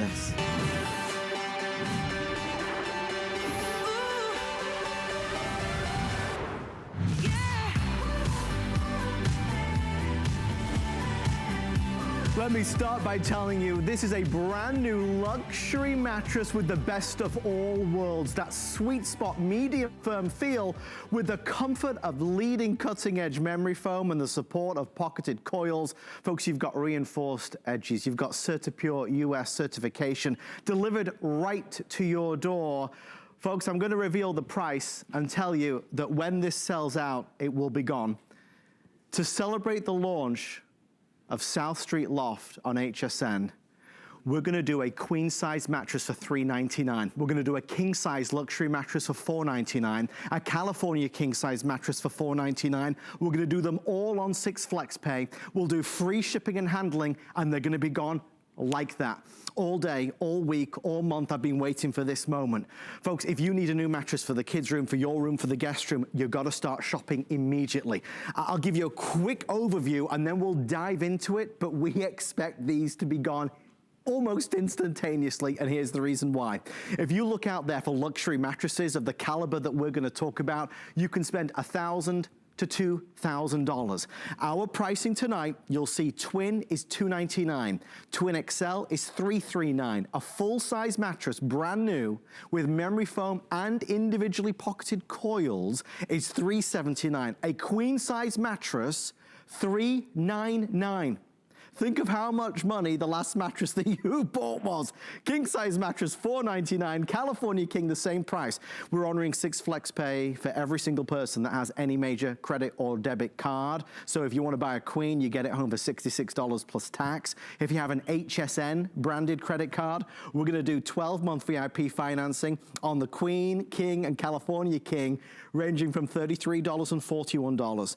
this. Let me start by telling you, this is a brand new luxury mattress with the best of all worlds. That sweet spot, medium firm feel with the comfort of leading cutting edge memory foam and the support of pocketed coils. Folks, you've got reinforced edges. You've got CertiPure US certification delivered right to your door. Folks, I'm gonna reveal the price and tell you that when this sells out, it will be gone. To celebrate the launch of South Street Loft on HSN, we're gonna do a queen size mattress for $399. We're gonna do a king size luxury mattress for $499, a California king size mattress for $499. We're gonna do them all on 6 flex pay. We'll do free shipping and handling, and they're gonna be gone like that. All day, all week, all month, I've been waiting for this moment. Folks, if you need a new mattress for the kids' room, for your room, for the guest room, you've got to start shopping immediately. I'll give you a quick overview and then we'll dive into it, but we expect these to be gone almost instantaneously, and here's the reason why. If you look out there for luxury mattresses of the caliber that we're gonna talk about, you can spend $1,000 to $2,000. Our pricing tonight, you'll see twin is $299, twin XL is $339. A full-size mattress, brand new, with memory foam and individually pocketed coils is $379. A queen-size mattress, $399. Think of how much money the last mattress that you bought was. King size mattress, $499. California King, the same price. We're honoring 6 flex pay for every single person that has any major credit or debit card. So if you want to buy a queen, you get it home for $66 plus tax. If you have an HSN branded credit card, we're gonna do 12-month VIP financing on the Queen, King, and California King, ranging from $33 and $41.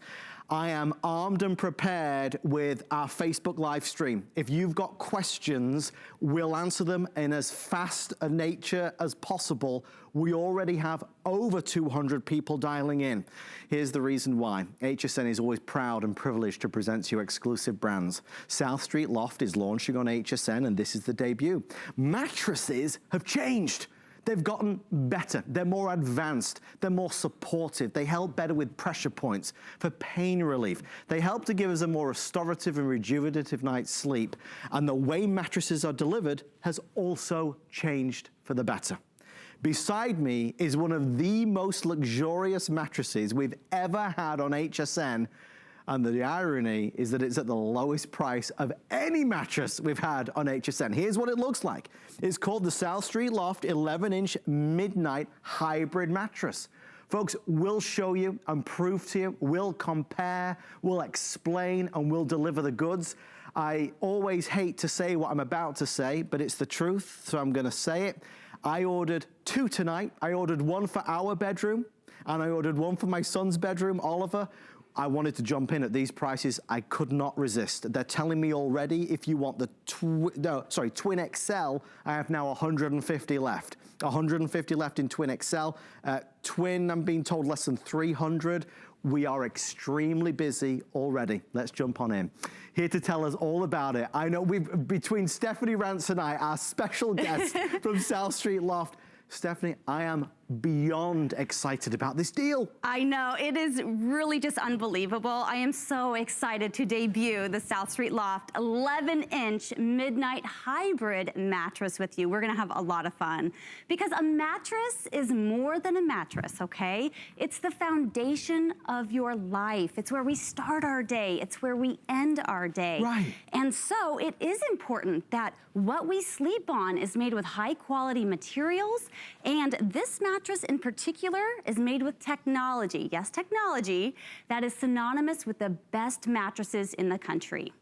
I am armed and prepared with our Facebook live stream. If you've got questions, we'll answer them in as fast a nature as possible. We already have over 200 people dialing in. Here's the reason why. HSN is always proud and privileged to present you exclusive brands. South Street Loft is launching on HSN, and this is the debut. Mattresses have changed. They've gotten better, they're more advanced, they're more supportive, they help better with pressure points, for pain relief. They help to give us a more restorative and rejuvenative night's sleep. And the way mattresses are delivered has also changed for the better. Beside me is one of the most luxurious mattresses we've ever had on HSN. And the irony is that it's at the lowest price of any mattress we've had on HSN. Here's what it looks like. It's called the South Street Loft 11-inch Midnight Hybrid Mattress. Folks, we'll show you and prove to you, we'll compare, we'll explain, and we'll deliver the goods. I always hate to say what I'm about to say, but it's the truth, so I'm gonna say it. I ordered 2 tonight. I ordered 1 for our bedroom, and I ordered 1 for my son's bedroom, Oliver. I wanted to jump in at these prices. I could not resist. They're telling me already if you want the Twin XL, I have now 150 left. 150 left in Twin XL. Twin, I'm being told less than 300. We are extremely busy already. Let's jump on in. Here to tell us all about it. I know between Stephanie Rance and I, our special guest from South Street Loft, Stephanie, I am beyond excited about this deal. I know, it is really just unbelievable. I am so excited to debut the South Street Loft 11-inch Midnight Hybrid mattress with you. We're gonna have a lot of fun because a mattress is more than a mattress, okay? It's the foundation of your life. It's where we start our day. It's where we end our day. Right. And so it is important that what we sleep on is made with high quality materials, and this mattress in particular is made with technology, yes, technology, that is synonymous with the best mattresses in the country.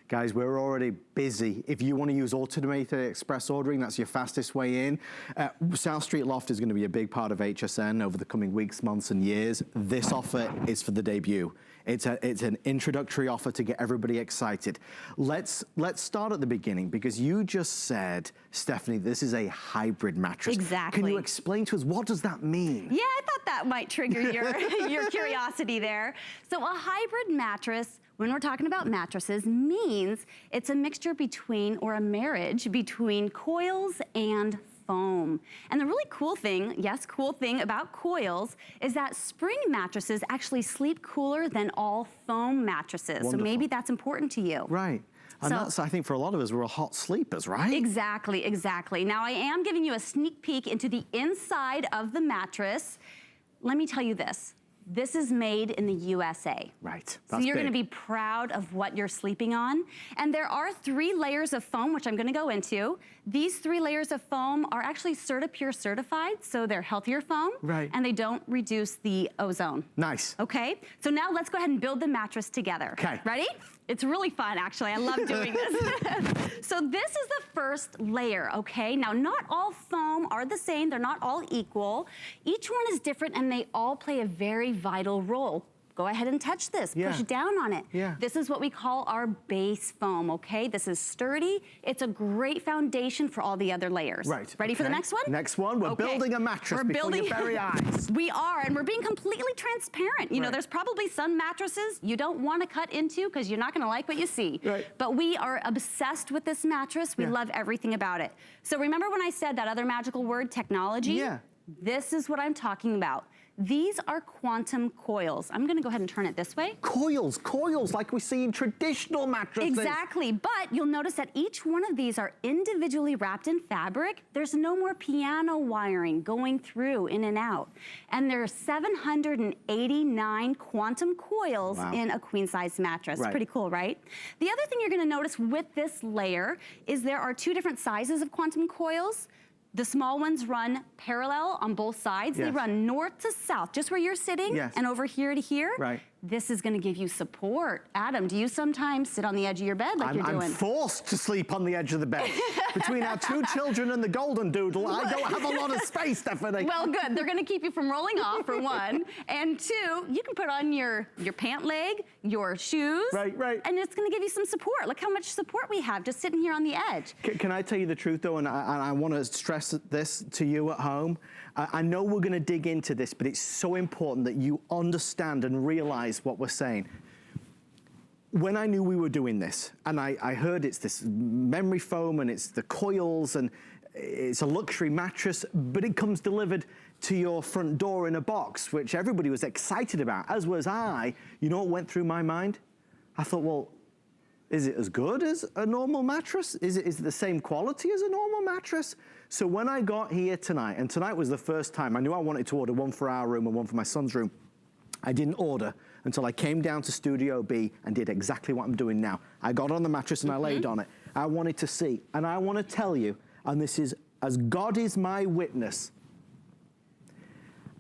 Guys, we're already busy. If you want to use automated express ordering, that's your fastest way in. South Street Loft is going to be a big part of HSN over the coming weeks, months, and years. This offer is for the debut. It's an introductory offer to get everybody excited. Let's start at the beginning, because you just said, Stephanie, this is a hybrid mattress. Exactly. Can you explain to us, what does that mean? Yeah, I thought that might trigger your curiosity there. So a hybrid mattress, when we're talking about mattresses, means it's a mixture between, or a marriage between coils and foam. And the really cool thing, yes, cool thing about Coils is that spring mattresses actually sleep cooler than all foam mattresses. Wonderful. So maybe that's important to you. Right. And that's, I think, for a lot of us, we're hot sleepers, right? Exactly, exactly. Now, I am giving you a sneak peek into the inside of the mattress. Let me tell you this. This is made in the USA. Right. So you're gonna be proud of what you're sleeping on. And there are 3 layers of foam, which I'm gonna go into. These 3 layers of foam are actually CertaPure certified, so they're healthier foam. Right. And they don't reduce the ozone. Nice. Okay, so now let's go ahead and build the mattress together. Okay. Ready? It's really fun, actually. I love doing this. So this is the first layer, okay? Now, not all foam are the same. They're not all equal. Each one is different, and they all play a very vital role. Go ahead and touch this. Yeah. Push down on it. Yeah. This is what we call our base foam, okay? This is sturdy. It's a great foundation for all the other layers. Right. Ready for the next one? Next one. We're building a mattress before your very eyes. We are, and we're being completely transparent. You know, there's probably some mattresses you don't want to cut into because you're not going to like what you see. Right. But we are obsessed with this mattress. We love everything about it. So remember when I said that other magical word, technology? Yeah. This is what I'm talking about. These are quantum coils. I'm gonna go ahead and turn it this way. Coils, like we see in traditional mattresses. Exactly, but you'll notice that each one of these are individually wrapped in fabric. There's no more piano wiring going through in and out. And there are 789 quantum coils in a queen size mattress. Pretty cool, right? The other thing you're gonna notice with this layer is there are 2 different sizes of quantum coils. The small ones run parallel on both sides. They run north to south, just where you're sitting, and over here to here. Right. This is gonna give you support. Adam, do you sometimes sit on the edge of your bed like you're doing? I'm forced to sleep on the edge of the bed. Between our 2 children and the golden doodle, I don't have a lot of space, Stephanie. Well, good. They're gonna keep you from rolling off, for 1. And 2, you can put on your pant leg, your shoes. Right. And it's gonna give you some support. Look how much support we have just sitting here on the edge. Can I tell you the truth, though, and I wanna stress this to you at home? I know we're gonna dig into this, but it's so important that you understand and realize what we're saying. When I knew we were doing this, and I heard it's this memory foam and it's the coils and it's a luxury mattress, but it comes delivered to your front door in a box, which everybody was excited about, as was I. You know what went through my mind? I thought, well, is it as good as a normal mattress? Is it the same quality as a normal mattress? So when I got here tonight, and tonight was the first time, I knew I wanted to order one for our room and one for my son's room. I didn't order until I came down to Studio B and did exactly what I'm doing now. I got on the mattress and I laid on it. I wanted to see, and I want to tell you, and this is, as God is my witness,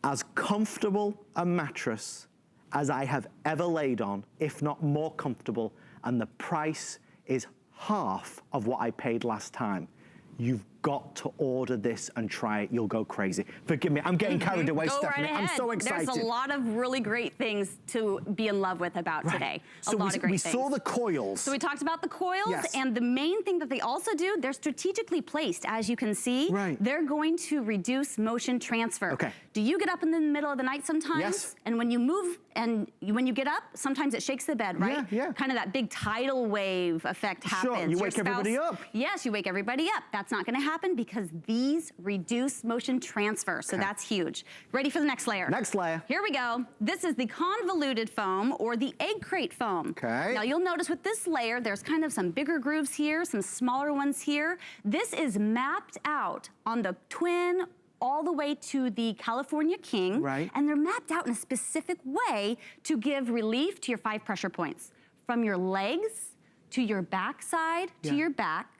as comfortable a mattress as I have ever laid on, if not more comfortable, and the price is half of what I paid last time. You've got to order this and try it. You'll go crazy. Forgive me, I'm getting carried away, Stephanie. Right ahead. I'm so excited. There's a lot of really great things to be in love with about today. A lot of great things. We saw the coils. So we talked about the coils, and the main thing that they also do, they're strategically placed, as you can see. They're going to reduce motion transfer. Okay. Do you get up in the middle of the night sometimes? Yes. And when you move and when you get up, sometimes it shakes the bed, right? Yeah. Kind of that big tidal wave effect happens. Sure, you wake everybody up. Yes, you wake everybody up. That's not gonna happen because these reduce motion transfer, so that's huge. Ready for the next layer? Next layer. Here we go. This is the convoluted foam, or the egg crate foam. Okay. Now you'll notice with this layer, there's kind of some bigger grooves here, some smaller ones here. This is mapped out on the twin all the way to the California King. And they're mapped out in a specific way to give relief to your 5 pressure points. From your legs, to your backside, to your back,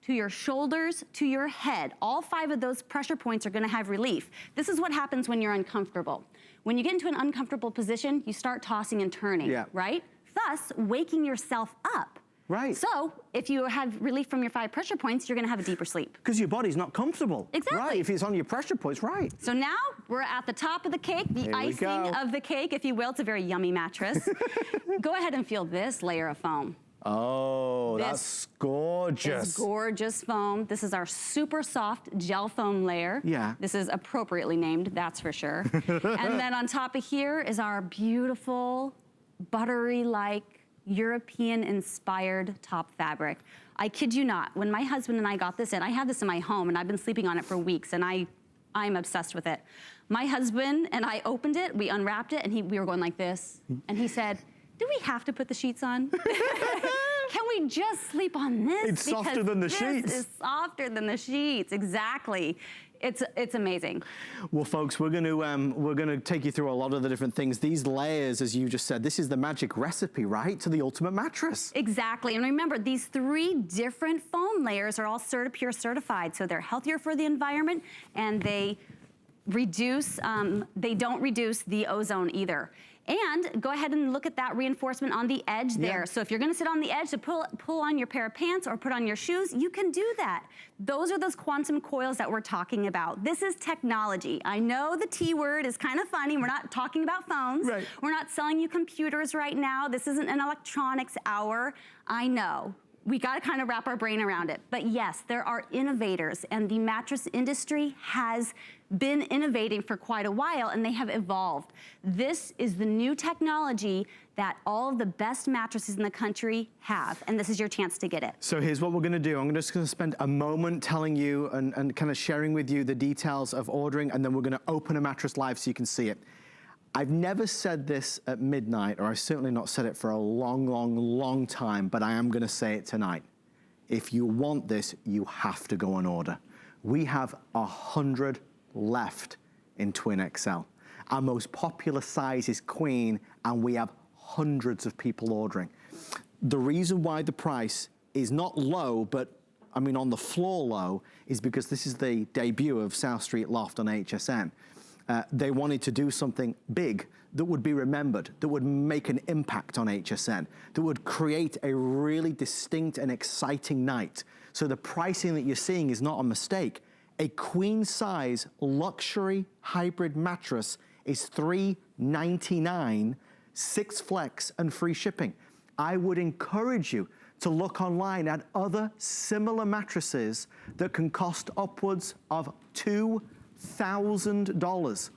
to your shoulders, to your head. All 5 of those pressure points are gonna have relief. This is what happens when you're uncomfortable. When you get into an uncomfortable position, you start tossing and turning, right? Thus, waking yourself up. So, if you have relief from your 5 pressure points, you're gonna have a deeper sleep. Because your body's not comfortable. Exactly. If it's on your pressure points, So now, we're at the top of the cake, the icing of the cake, if you will. It's a very yummy mattress. Go ahead and feel this layer of foam. Oh, that's gorgeous. It's gorgeous foam. This is our super soft gel foam layer. This is appropriately named, that's for sure. And then on top of here is our beautiful, buttery-like, European-inspired top fabric. I kid you not, when my husband and I got this in, I had this in my home and I've been sleeping on it for weeks and I'm obsessed with it. My husband and I opened it, we unwrapped it, and we were going like this. And he said, do we have to put the sheets on? Can we just sleep on this? It's softer than the sheets. This is softer than the sheets, exactly. It's amazing. Well, folks, we're gonna take you through a lot of the different things. These layers, as you just said, this is the magic recipe, right, to the ultimate mattress. Exactly, and remember, these 3 different foam layers are all CertiPure certified, so they're healthier for the environment, and they don't reduce the ozone either. And go ahead and look at that reinforcement on the edge there. So if you're gonna sit on the edge to pull on your pair of pants or put on your shoes, you can do that. Those are those quantum coils that we're talking about. This is technology. I know the T word is kind of funny. We're not talking about phones. Right. We're not selling you computers right now. This isn't an electronics hour. I know. We gotta kind of wrap our brain around it. But yes, there are innovators, and the mattress industry has been innovating for quite a while, and they have evolved. This is the new technology that all of the best mattresses in the country have, and this is your chance to get it. So here's what we're gonna do. I'm just gonna spend a moment telling you and kind of sharing with you the details of ordering, and then we're gonna open a mattress live so you can see it. I've never said this at midnight, or I've certainly not said it for a long, long, long time, but I am gonna say it tonight. If you want this, you have to go and order. We have 100 left in Twin XL. Our most popular size is Queen, and we have hundreds of people ordering. The reason why the price is not low, but I mean on the floor low, is because this is the debut of South Street Loft on HSN. They wanted to do something big that would be remembered, that would make an impact on HSN, that would create a really distinct and exciting night. So the pricing that you're seeing is not a mistake. A queen size luxury hybrid mattress is $399, 6 flex and free shipping. I would encourage you to look online at other similar mattresses that can cost upwards of $2,000.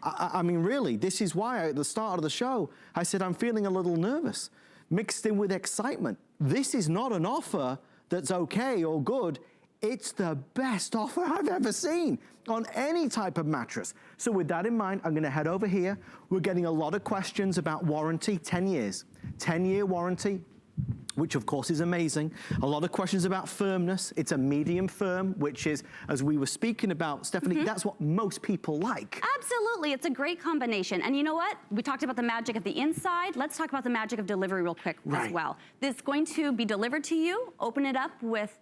I mean, really, this is why at the start of the show, I said I'm feeling a little nervous, mixed in with excitement. This is not an offer that's okay or good. It's the best offer I've ever seen on any type of mattress. So with that in mind, I'm gonna head over here. We're getting a lot of questions about warranty, 10 years, 10-year warranty, which of course is amazing. A lot of questions about firmness. It's a medium firm, which is, as we were speaking about, Stephanie, that's what most people like. Absolutely, it's a great combination. And you know what? We talked about the magic of the inside. Let's talk about the magic of delivery real quick as well. This is going to be delivered to you. Open it up with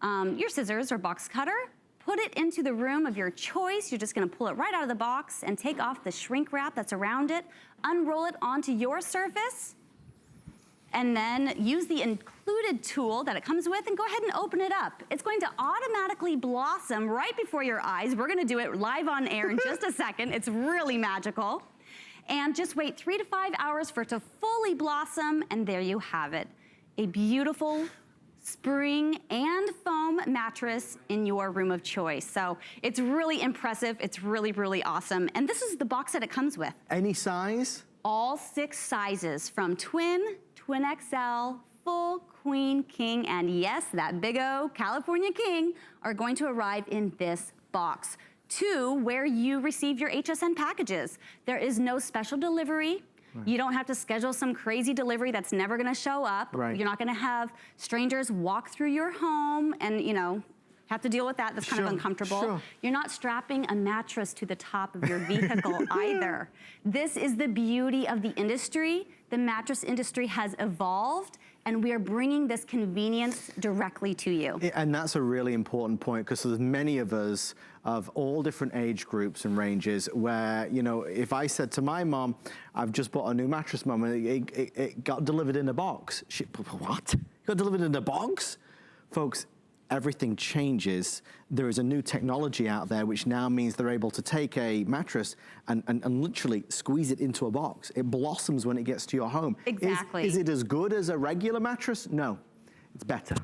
your scissors or box cutter. Put it into the room of your choice. You're just gonna pull it right out of the box and take off the shrink wrap that's around it. Unroll it onto your surface. And then use the included tool that it comes with and go ahead and open it up. It's going to automatically blossom right before your eyes. We're gonna do it live on air in just a second. It's really magical. And just wait 3 to 5 hours for it to fully blossom, and there you have it. A beautiful spring and foam mattress in your room of choice. So it's really impressive. It's really, really awesome. And this is the box that it comes with. Any size? All 6 sizes, from twin, twin XL, full, queen, king, and yes, that big O California king are going to arrive in this box to where you receive your HSN packages. There is no special delivery. You don't have to schedule some crazy delivery that's never gonna show up. You're not gonna have strangers walk through your home and, you know, have to deal with that. That's kind of uncomfortable. You're not strapping a mattress to the top of your vehicle either. This is the beauty of the industry. The mattress industry has evolved, and we are bringing this convenience directly to you. And that's a really important point, because there's many of us of all different age groups and ranges where, you know, if I said to my mom, I've just bought a new mattress, mom, and it got delivered in a box. She, what? It got delivered in a box? Folks, everything changes. There is a new technology out there which now means they're able to take a mattress and literally squeeze it into a box. It blossoms when it gets to your home. Exactly. Is it as good as a regular mattress? No, it's better.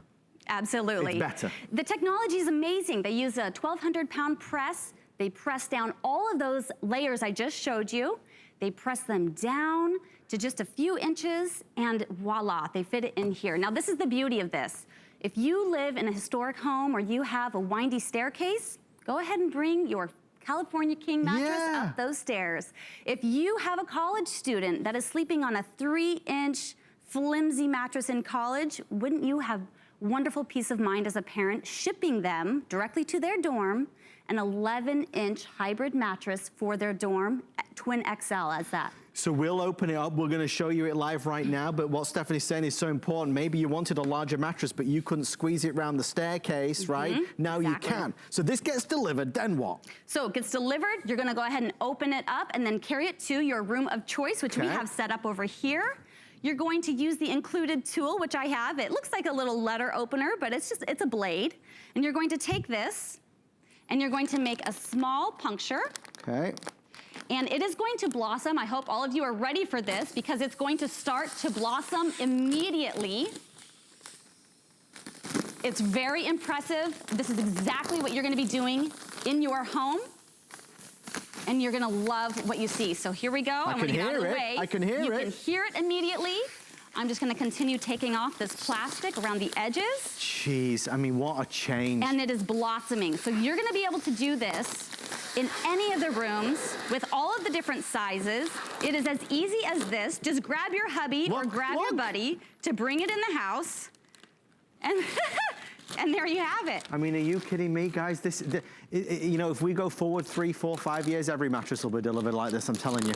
Absolutely. It's better. The technology is amazing. They use a 1,200-pound press. They press down all of those layers I just showed you. They press them down to just a few inches, and voila, they fit it in here. Now, this is the beauty of this. If you live in a historic home or you have a windy staircase, go ahead and bring your California King mattress up those stairs. If you have a college student that is sleeping on a 3-inch flimsy mattress in college, wouldn't you have wonderful peace of mind as a parent shipping them directly to their dorm an 11-inch hybrid mattress for their dorm, twin XL as that. So we'll open it up. We're going to show you it live right now. But what Stephanie's saying is so important. Maybe you wanted a larger mattress, but you couldn't squeeze it around the staircase, right? Now you can. So this gets delivered, then what? So it gets delivered. You're going to go ahead and open it up and then carry it to your room of choice, which we have set up over here. You're going to use the included tool, which I have. It looks like a little letter opener, but it's a blade. And you're going to take this, and you're going to make a small puncture. Okay. And it is going to blossom. I hope all of you are ready for this because it's going to start to blossom immediately. It's very impressive. This is exactly what you're going to be doing in your home. And you're going to love what you see. So here we go. I can hear it. I can hear it. You can hear it immediately. I'm just going to continue taking off this plastic around the edges. Jeez, I mean, what a change. And it is blossoming. So you're going to be able to do this in any of the rooms with all of the different sizes. It is as easy as this. Just grab your hubby or grab your buddy to bring it in the house. And, and there you have it. I mean, are you kidding me, guys? You know, if we go forward 3, 4, 5 years, every mattress will be delivered like this, I'm telling you.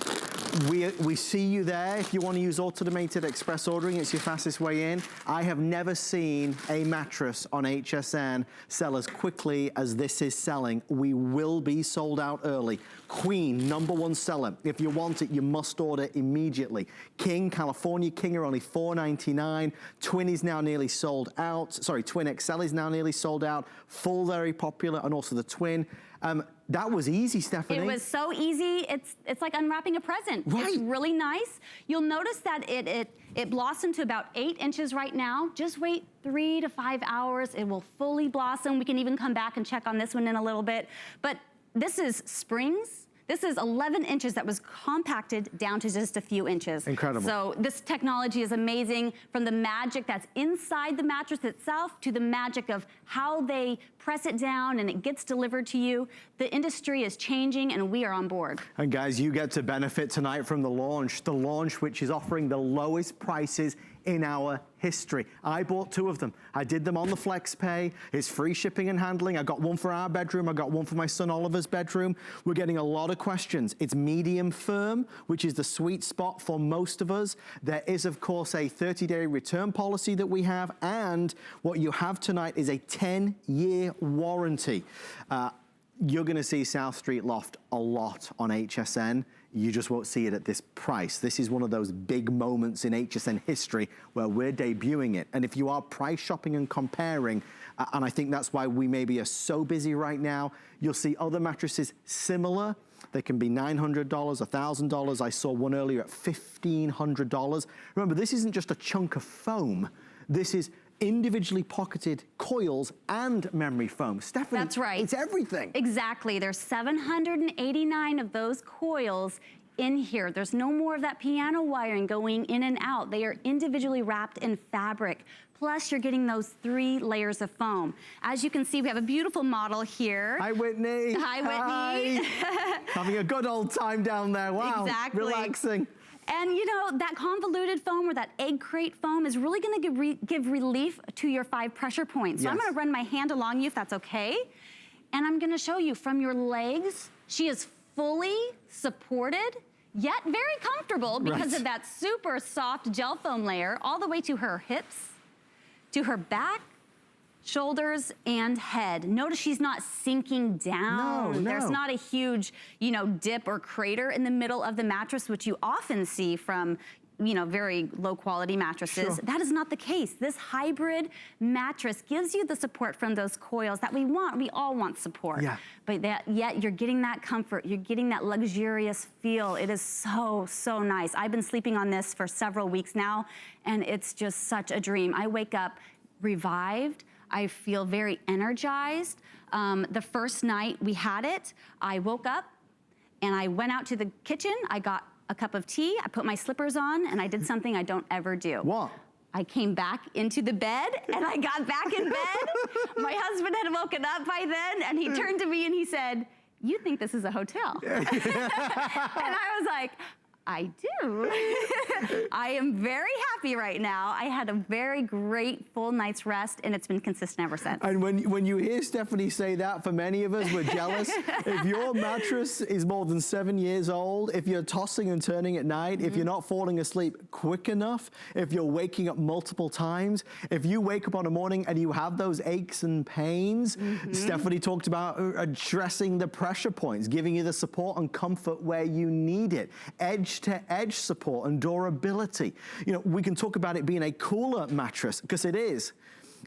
We see you there. If you want to use automated express ordering, it's your fastest way in. I have never seen a mattress on HSN sell as quickly as this is selling. We will be sold out early. Queen, #1 seller. If you want it, you must order immediately. King, California King are only $4.99. Twin is now nearly sold out. Sorry, Twin XL is now nearly sold out. Full, very popular, and also the Twin. That was easy, Stephanie. It was so easy. It's like unwrapping a present. Right. It's really nice. You'll notice that it blossomed to about 8 inches right now. Just wait 3 to 5 hours. It will fully blossom. We can even come back and check on this one in a little bit. But this is springs. This is 11 inches that was compacted down to just a few inches. Incredible. So this technology is amazing, from the magic that's inside the mattress itself to the magic of how they press it down and it gets delivered to you. The industry is changing and we are on board. And guys, you get to benefit tonight from the launch which is offering the lowest prices in our history. I bought 2 of them. I did them on the flex pay. It's free shipping and handling. I got one for our bedroom. I got one for my son Oliver's bedroom. We're getting a lot of questions. It's medium firm, which is the sweet spot for most of us. There is, of course, a 30-day return policy that we have, and what you have tonight is a 10-year warranty. You're gonna see South Street Loft a lot on HSN. You just won't see it at this price. This is one of those big moments in HSN history where we're debuting it. And if you are price shopping and comparing, and I think that's why we maybe are so busy right now, you'll see other mattresses similar. They can be $900, $1,000. I saw one earlier at $1,500. Remember, this isn't just a chunk of foam. This is individually pocketed coils and memory foam. Stephanie, that's right. It's everything. Exactly. There's 789 of those coils in here. There's no more of that piano wiring going in and out. They are individually wrapped in fabric. Plus, you're getting those 3 layers of foam. As you can see, we have a beautiful model here. Hi, Whitney. Hi, Whitney. Hi. Having a good old time down there. Wow. Exactly. Relaxing. And you know, that convoluted foam or that egg crate foam is really gonna give relief to your 5 pressure points. So I'm gonna run my hand along you if that's okay. And I'm gonna show you from your legs, she is fully supported, yet very comfortable because of that super soft gel foam layer, all the way to her hips, to her back, shoulders, and head. Notice she's not sinking down. No. There's not a huge, you know, dip or crater in the middle of the mattress, which you often see from, you know, very low quality mattresses. Sure. That is not the case. This hybrid mattress gives you the support from those coils that we want. We all want support. Yeah. But yet you're getting that comfort. You're getting that luxurious feel. It is so, so nice. I've been sleeping on this for several weeks now, and it's just such a dream. I wake up revived. I feel very energized. The first night we had it, I woke up and I went out to the kitchen. I got a cup of tea, I put my slippers on, and I did something I don't ever do. What? I came back into the bed, and I got back in bed. My husband had woken up by then, and he turned to me and he said, "You think this is a hotel?" And I was like, I do. I am very happy right now. I had a very great full night's rest, and it's been consistent ever since. And when you hear Stephanie say that, for many of us, we're jealous. If your mattress is more than 7 years old, if you're tossing and turning at night, if you're not falling asleep quick enough, if you're waking up multiple times, if you wake up on a morning and you have those aches and pains, Stephanie talked about addressing the pressure points, giving you the support and comfort where you need it. Edge-to-edge support and durability. You know, we can talk about it being a cooler mattress, because it is.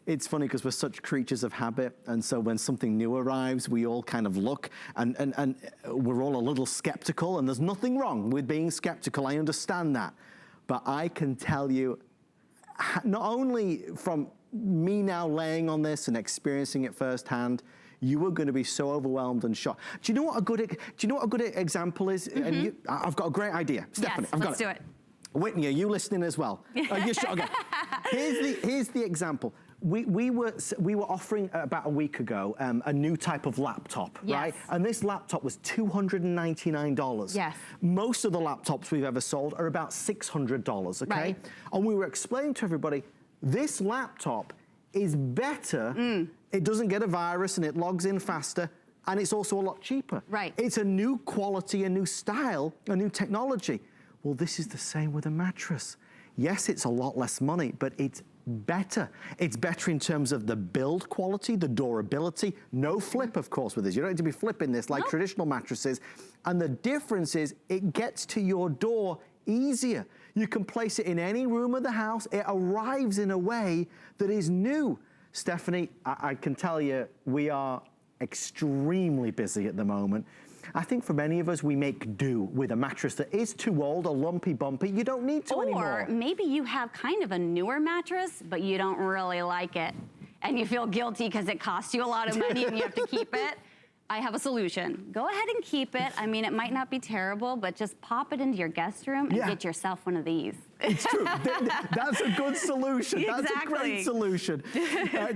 It's funny because we're such creatures of habit, and so when something new arrives, we all kind of look and we're all a little skeptical, and there's nothing wrong with being skeptical. I understand that. But I can tell you, not only from me now laying on this and experiencing it firsthand, you are going to be so overwhelmed and shocked. Do you know what a good example is? And I've got a great idea, Stephanie. Yes, let's do it. Whitney, are you listening as well? Okay. Here's the example. We were offering about a week ago a new type of laptop, right? And this laptop was $299. Yes. Most of the laptops we've ever sold are about $600, okay? Right. And we were explaining to everybody, this laptop is better. It doesn't get a virus and it logs in faster, and it's also a lot cheaper. Right. It's a new quality, a new style, a new technology. Well, this is the same with a mattress. Yes, it's a lot less money, but it's better. It's better in terms of the build quality, the durability. No flip, of course, with this. You don't need to be flipping this like traditional mattresses. And the difference is it gets to your door easier. You can place it in any room of the house. It arrives in a way that is new. Stephanie, I can tell you, we are extremely busy at the moment. I think for many of us, we make do with a mattress that is too old, a lumpy, bumpy. You don't need to anymore. Or maybe you have kind of a newer mattress, but you don't really like it. And you feel guilty because it costs you a lot of money and you have to keep it. I have a solution. Go ahead and keep it. I mean, it might not be terrible, but just pop it into your guest room and get yourself one of these. It's true. That's a good solution. That's a great solution.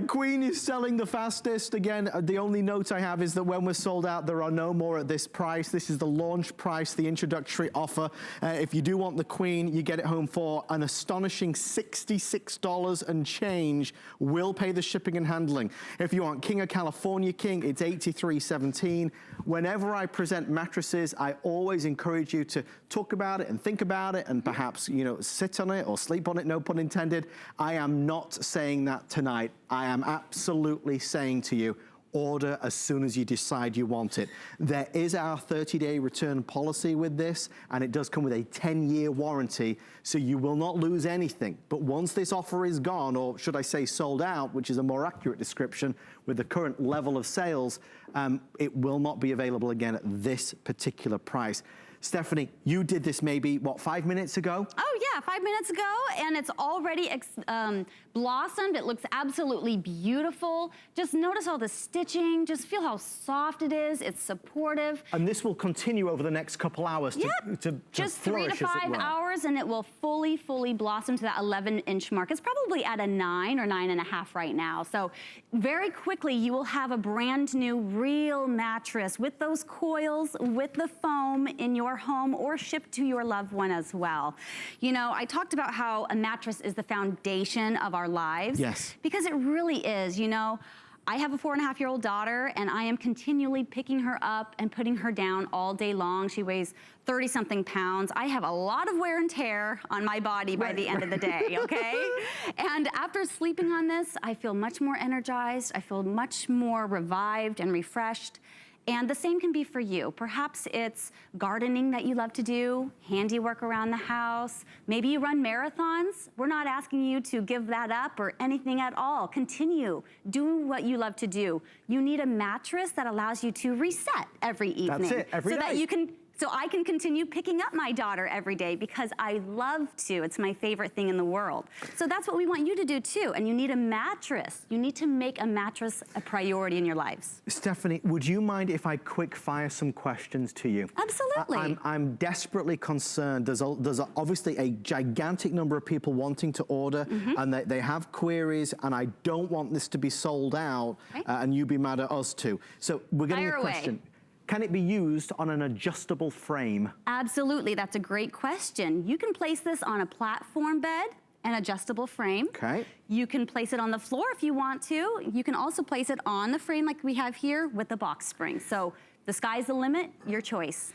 Queen is selling the fastest. Again, the only note I have is that when we're sold out, there are no more at this price. This is the launch price, the introductory offer. If you do want the Queen, you get it home for an astonishing $66 and change. We'll pay the shipping and handling. If you want King of California King, it's $83.17. Whenever I present mattresses, I always encourage you to talk about it and think about it and perhaps, you know, sit on it or sleep on it, no pun intended. I am not saying that tonight. I am absolutely saying to you, order as soon as you decide you want it. There is our 30-day return policy with this, and it does come with a 10-year warranty, so you will not lose anything. But once this offer is gone, or should I say sold out, which is a more accurate description with the current level of sales, it will not be available again at this particular price. Stephanie, you did this maybe, what, 5 minutes ago? Oh yeah, 5 minutes ago, and it's already blossomed. It looks absolutely beautiful. Just notice all the stitching. Just feel how soft it is. It's supportive. And this will continue over the next couple hours to just 3 to 5 hours, and it will fully blossom to that 11-inch mark. It's probably at a 9 or 9.5 right now. So very quickly, you will have a brand new real mattress with those coils, with the foam in your home, or shipped to your loved one as well. You know, I talked about how a mattress is the foundation of our lives. Yes. Because it really is. You know, I have a 4.5-year-old daughter, and I am continually picking her up and putting her down all day long. She weighs 30-something pounds. I have a lot of wear and tear on my body by the end of the day, okay? And after sleeping on this, I feel much more energized. I feel much more revived and refreshed. And the same can be for you. Perhaps it's gardening that you love to do, handiwork around the house. Maybe you run marathons. We're not asking you to give that up or anything at all. Continue. Do what you love to do. You need a mattress that allows you to reset every evening. That's it, every day. So that you can So I can continue picking up my daughter every day because I love to. It's my favorite thing in the world. So that's what we want you to do too. And you need a mattress. You need to make a mattress a priority in your lives. Stephanie, would you mind if I quick fire some questions to you? Absolutely. I'm desperately concerned. There's obviously a gigantic number of people wanting to order, and they have queries, and I don't want this to be sold out, and you be mad at us too. So we're getting a question. Can it be used on an adjustable frame? Absolutely, that's a great question. You can place this on a platform bed, an adjustable frame. Okay. You can place it on the floor if you want to. You can also place it on the frame like we have here with the box spring. So the sky's the limit, your choice.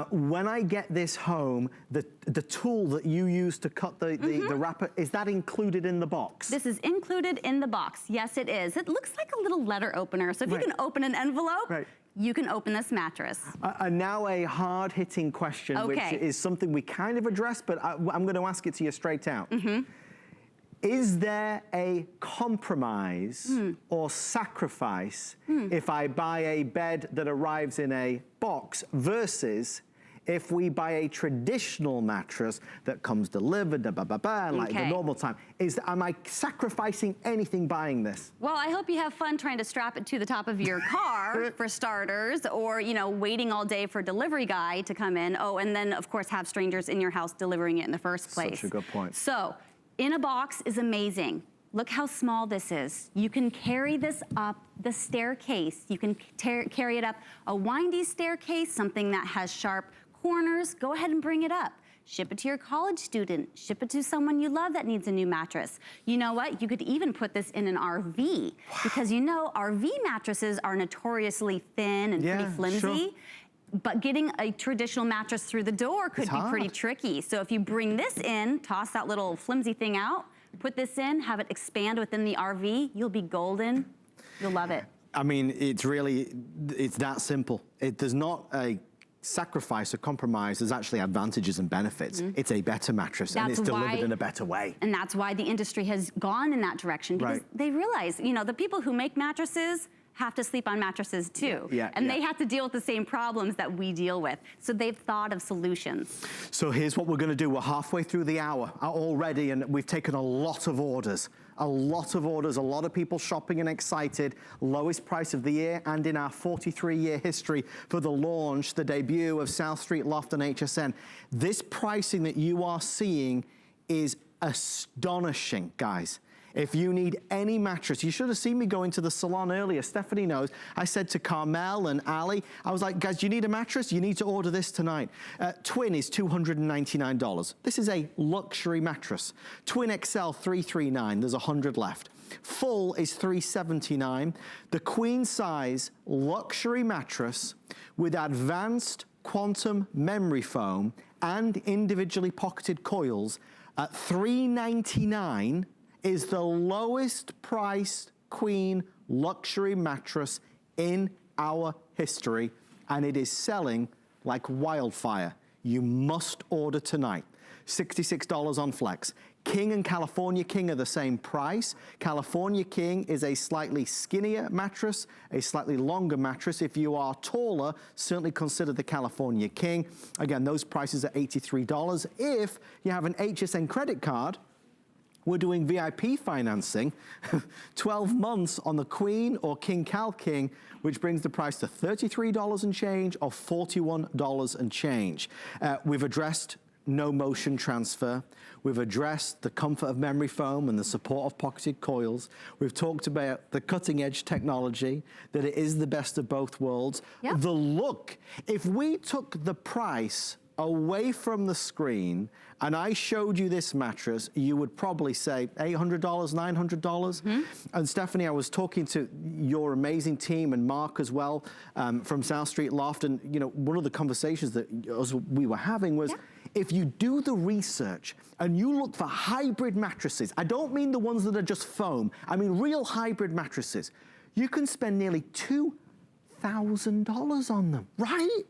When I get this home, the tool that you use to cut the wrapper, is that included in the box? This is included in the box. Yes, it is. It looks like a little letter opener. So if you can open an envelope, you can open this mattress. And now a hard-hitting question, which is something we kind of addressed, but I'm going to ask it to you straight out. Is there a compromise or sacrifice if I buy a bed that arrives in a box versus if we buy a traditional mattress that comes delivered, like the normal time? Am I sacrificing anything buying this? Well, I hope you have fun trying to strap it to the top of your car, for starters, or, you know, waiting all day for a delivery guy to come in. Oh, and then, of course, have strangers in your house delivering it in the first place. Such a good point. So, in a box is amazing. Look how small this is. You can carry this up the staircase. You can carry it up a windy staircase, something that has sharp corners. Go ahead and bring it up. Ship it to your college student. Ship it to someone you love that needs a new mattress. You know what? You could even put this in an RV because you know RV mattresses are notoriously thin and pretty flimsy. But getting a traditional mattress through the door could be pretty tricky. So if you bring this in, toss that little flimsy thing out, put this in, have it expand within the RV, you'll be golden. You'll love it. I mean, it's that simple. There's not a sacrifice or compromise. There's actually advantages and benefits. It's a better mattress and it's delivered in a better way. And that's why the industry has gone in that direction because they realize, you know, the people who make mattresses have to sleep on mattresses too. And they have to deal with the same problems that we deal with. So they've thought of solutions. So here's what we're gonna do. We're halfway through the hour already and we've taken a lot of orders. A lot of people shopping and excited. Lowest price of the year and in our 43-year history for the launch, the debut of South Street Loft and HSN. This pricing that you are seeing is astonishing, guys. If you need any mattress, you should have seen me go into the salon earlier. Stephanie knows. I said to Carmel and Ali, I was like, guys, do you need a mattress? You need to order this tonight. Twin is $299. This is a luxury mattress. Twin XL, $339. There's 100 left. Full is $379. The queen size luxury mattress with advanced quantum memory foam and individually pocketed coils at $399 is the lowest priced queen luxury mattress in our history, and it is selling like wildfire. You must order tonight. $66 on Flex. King and California King are the same price. California King is a slightly skinnier mattress, a slightly longer mattress. If you are taller, certainly consider the California King. Again, those prices are $83. If you have an HSN credit card, we're doing VIP financing, 12 months on the Queen or King Cal King, which brings the price to $33 and change or $41 and change. We've addressed no motion transfer. We've addressed the comfort of memory foam and the support of pocketed coils. We've talked about the cutting edge technology, that it is the best of both worlds. The look, if we took the price away from the screen and I showed you this mattress, you would probably say $800, $900. And Stephanie, I was talking to your amazing team and Mark as well from South Street Loft, and you know, one of the conversations that we were having was, if you do the research and you look for hybrid mattresses, I don't mean the ones that are just foam, I mean real hybrid mattresses, you can spend nearly $2,000 on them, right?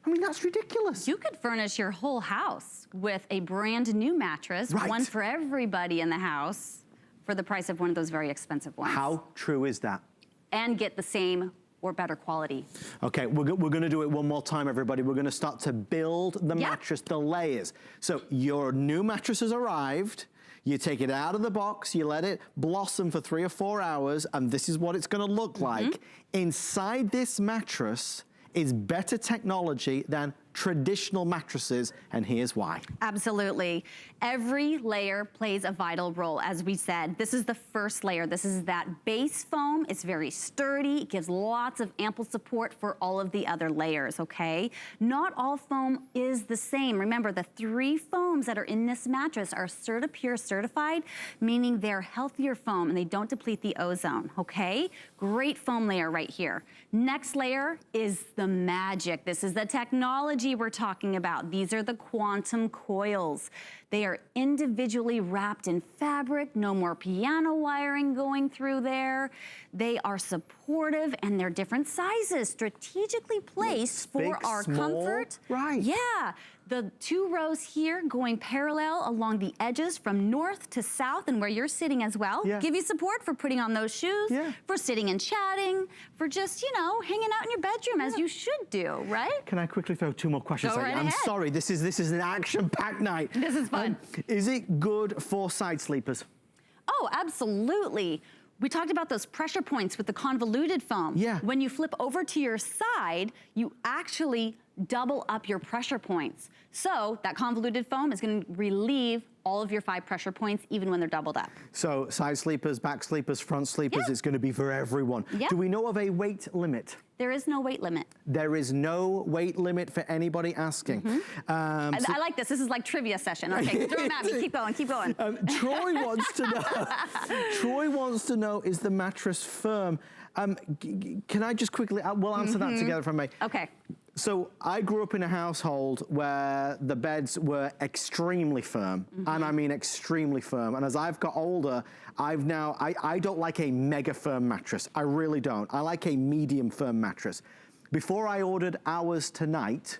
I mean, that's ridiculous. You could furnish your whole house with a brand new mattress, one for everybody in the house, for the price of one of those very expensive ones. How true is that? And get the same or better quality. Okay, we're gonna do it one more time, everybody. We're gonna start to build the mattress, the layers. So your new mattress has arrived. You take it out of the box, you let it blossom for 3 or 4 hours, and this is what it's gonna look like. Inside this mattress is better technology than traditional mattresses, and here's why. Absolutely. Every layer plays a vital role, as we said. This is the first layer. This is that base foam. It's very sturdy. It gives lots of ample support for all of the other layers, okay? Not all foam is the same. Remember, the 3 foams that are in this mattress are CertaPure certified, meaning they're healthier foam and they don't deplete the ozone, okay? Great foam layer right here. Next layer is the magic. This is the technology we're talking about. These are the quantum coils. They are individually wrapped in fabric, no more piano wiring going through there. They are supportive and they're different sizes, strategically placed for big, our small, comfort. right. Yeah. The 2 rows here going parallel along the edges from north to south and where you're sitting as well. Yeah. Give you support for putting on those shoes, for sitting and chatting, for just, you know, hanging out in your bedroom as you should do, right? Can I quickly throw 2 more questions at you? I'm sorry, this is an action-packed night. This is fun. Is it good for side sleepers? Oh, absolutely. We talked about those pressure points with the convoluted foam. Yeah. When you flip over to your side, you actually double up your pressure points. So that convoluted foam is going to relieve all of your 5 pressure points, even when they're doubled up. So side sleepers, back sleepers, front sleepers, it's going to be for everyone. Do we know of a weight limit? There is no weight limit. There is no weight limit for anybody asking. I like this. This is like trivia session. Okay, throw them at me. Keep going, keep going. Troy wants to know. Troy wants to know: is the mattress firm? Can I just quickly? We'll answer that together, if I may. Okay. So I grew up in a household where the beds extremely firm, and I mean extremely firm. And as I've got older, I don't like a mega firm mattress. I really don't. I like a medium firm mattress. Before I ordered ours tonight,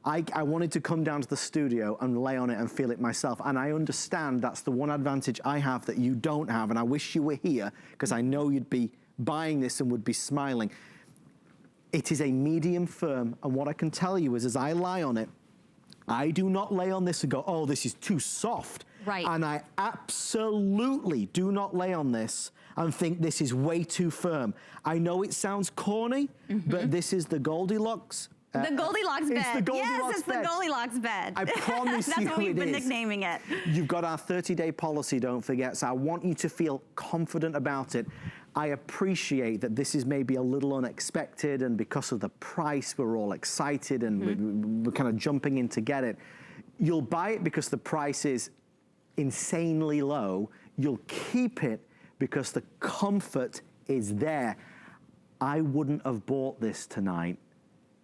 I wanted to come down to the studio and lay on it and feel it myself. And I understand that's the one advantage I have that you don't have. And I wish you were here, because I know you'd be buying this and would be smiling. It is a medium firm, and what I can tell you is, as I lie on it, I do not lay on this and go, oh, this is too soft. Right. And I absolutely do not lay on this and think this is way too firm. I know it sounds corny, but this is the Goldilocks. The Goldilocks bed. It's the Goldilocks yes, it's bed. the Goldilocks bed. I promise you That's what we've been is. nicknaming it. You've got our 30-day policy, don't forget, so I want you to feel confident about it. I appreciate that this is maybe a little unexpected, and because of the price, we're all excited and we're kind of jumping in to get it. You'll buy it because the price is insanely low. You'll keep it because the comfort is there. I wouldn't have bought this tonight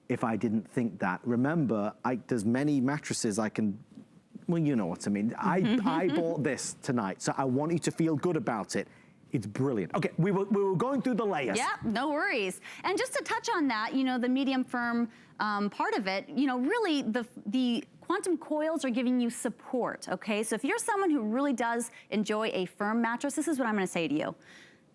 if I didn't think that. Remember, there's many mattresses I can, well, you know what I mean. I bought this tonight, so I want you to feel good about it. It's brilliant. Okay, we were going through the layers. Yeah, no worries. And just to touch on that, you know, the medium firm part of it, you know, really the quantum coils are giving you support, okay? So if you're someone who really does enjoy a firm mattress, this is what I'm gonna say to you.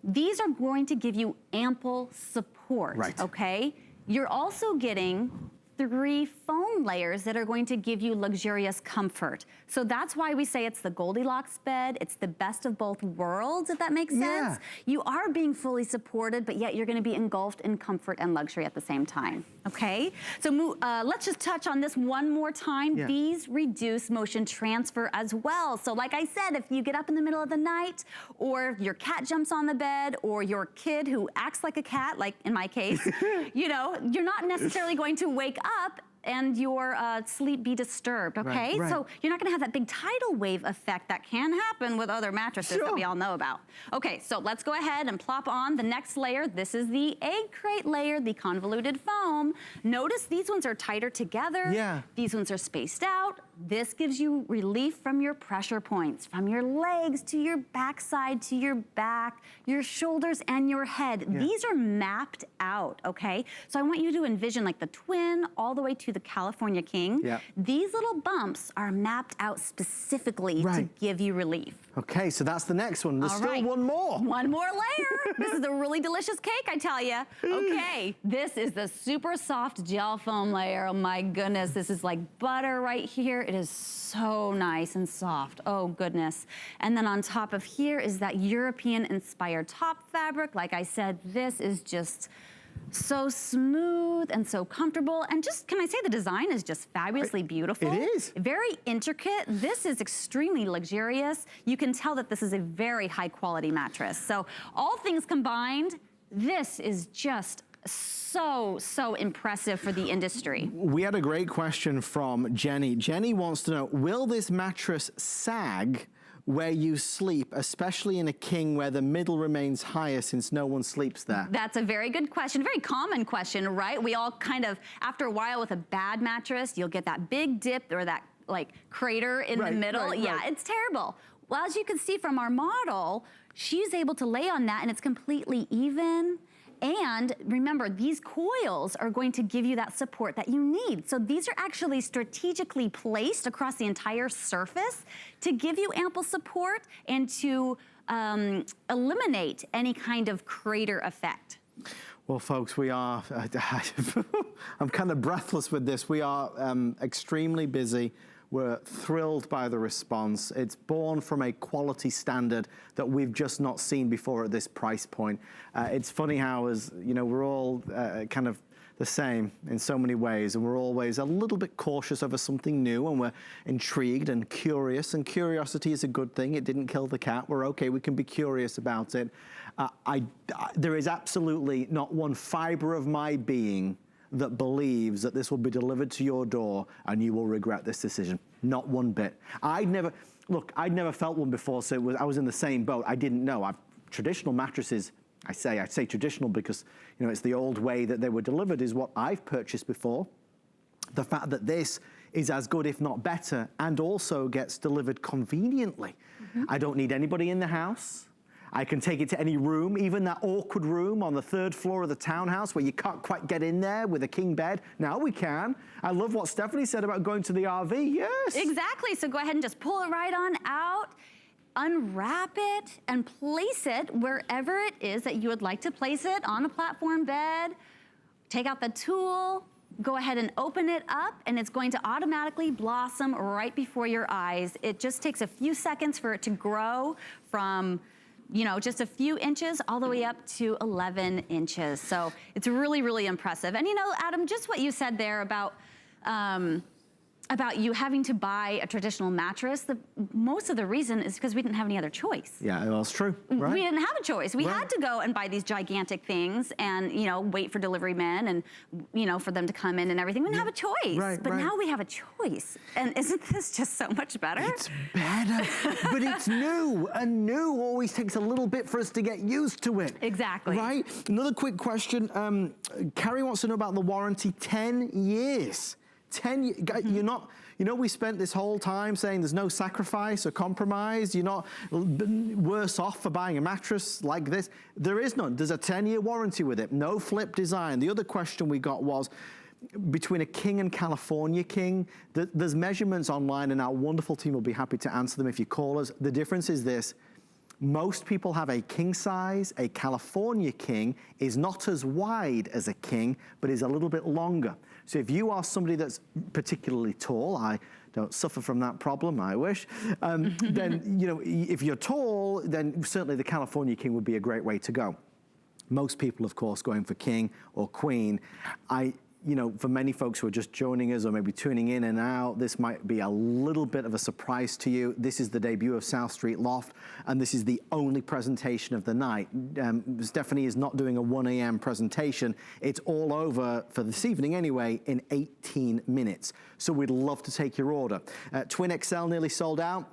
These are going to give you ample support, okay? You're also getting 3 foam layers that are going to give you luxurious comfort. So that's why we say it's the Goldilocks bed. It's the best of both worlds, if that makes sense. You are being fully supported, but yet you're gonna be engulfed in comfort and luxury at the same time, okay? So let's just touch on this one more time. These reduce motion transfer as well. So like I said, if you get up in the middle of the night, or your cat jumps on the bed, or your kid who acts like a cat, like in my case, you know, you're not necessarily going to wake up and your sleep be disturbed, okay? So you're not gonna have that big tidal wave effect that can happen with other mattresses that we all know about. Okay, so let's go ahead and plop on the next layer. This is the egg crate layer, the convoluted foam. foam. Notice these ones are tighter together. Yeah. These ones are spaced out. This gives you relief from your pressure points, from your legs to your backside to your back, your shoulders and your head. Yeah. These are mapped out, okay? So I want you to envision like the twin all the way to the California King. Yeah. These little bumps are mapped out specifically to give you relief. Okay, so that's the next one. There's still one more. One more layer. This is a really delicious cake, I tell you. Okay, this is the super soft gel foam layer. Oh my goodness, this is like butter right here. It is so nice and soft. Oh goodness. And then on top of here is that European inspired top fabric. Like I said, this is just so smooth and so comfortable. And just, can I say the design is just fabulously beautiful. It is. Very intricate. This is extremely luxurious. You can tell that this is a very high quality mattress. So all things combined, this is just so impressive for the industry. We had a great question from Jenny. Jenny wants to know, will this mattress sag where you sleep, especially in a king where the middle remains higher since no one sleeps there? That's a very good question, very common question, right? We all kind of, after a while with a bad mattress, you'll get that big dip or that like crater in the middle. It's terrible. Well, as you can see from our model, she's able to lay on that and it's completely even. And remember, these coils are going to give you that support that you need. So these are actually strategically placed across the entire surface to give you ample support and to eliminate any kind of crater effect. Well, folks, we are, I'm kind of breathless with this. We are extremely busy. We're thrilled by the response. It's born from a quality standard that we've just not seen before at this price point. It's funny how, as you know, we're all kind of the same in so many ways, and we're always a little bit cautious over something new, and we're intrigued and curious, and curiosity is a good thing. It didn't kill the cat. We're okay. We can be curious about it. There is absolutely not one fiber of my being that believes that this will be delivered to your door and you will regret this decision. Not one bit. I'd never felt one before, so I was in the same boat. I didn't know. Traditional mattresses, I say traditional because, you know, it's the old way that they were delivered is what I've purchased before. The fact that this is as good, if not better, and also gets delivered conveniently. I don't need anybody in the house. I can take it to any room, even that awkward room on the 3rd floor of the townhouse where you can't quite get in there with a king bed. Now we can. I love what Stephanie said about going to the RV, yes. Exactly, so go ahead and just pull it right on out, unwrap it, and place it wherever it is that you would like to place it, on a platform bed. Take out the tool, go ahead and open it up, and it's going to automatically blossom right before your eyes. It just takes a few seconds for it to grow from, you know, just a few inches all the way up to 11 inches. So it's really, really impressive. And you know, Adam, just what you said there about you having to buy a traditional mattress, most of the reason is because we didn't have any other choice. Yeah, well, it's true, right? We didn't have a choice. We had to go and buy these gigantic things and, you know, wait for delivery men and, you know, for them to come in and everything. We didn't have a choice. But now we have a choice. And isn't this just so much better? It's better, but it's new. And new always takes a little bit for us to get used to it. Exactly. Right? Another quick question. Carrie wants to know about the warranty, 10 years. 10 years, you're not, you know, we spent this whole time saying there's no sacrifice or compromise. You're not worse off for buying a mattress like this. There is none. There's a 10-year warranty with it. No flip design. The other question we got was, between a king and California king, there's measurements online and our wonderful team will be happy to answer them if you call us. The difference is this. Most people have a king size. A California king is not as wide as a king, but is a little bit longer. So if you are somebody that's particularly tall, I don't suffer from that problem, I wish, then, you know, if you're tall, then certainly the California king would be a great way to go. Most people, of course, going for king or queen. You know, for many folks who are just joining us or maybe tuning in and out, this might be a little bit of a surprise to you. This is the debut of South Street Loft, and this is the only presentation of the night. Stephanie is not doing a 1 a.m. presentation. It's all over for this evening anyway in 18 minutes. So we'd love to take your order. Twin XL nearly sold out.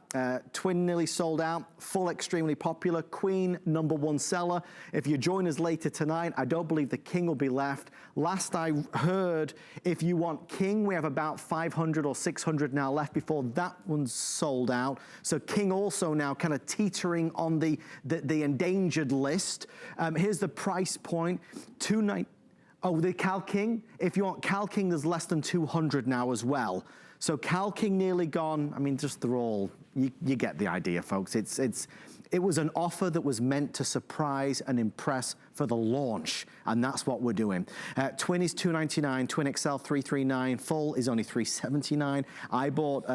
Twin nearly sold out, full extremely popular, queen #1 seller. If you join us later tonight, I don't believe the king will be left. Last I heard, if you want king, we have about 500 or 600 now left before that one's sold out. So king also now kind of teetering on the endangered list. Here's the price point, $290. Oh, the Cal King. If you want Cal King, there's less than 200 now as well. So Cal King nearly gone. I mean, just they're all, you get the idea, folks. It was an offer that was meant to surprise and impress for the launch, and that's what we're doing. Twin is $299, Twin XL $339, full is only $379. I bought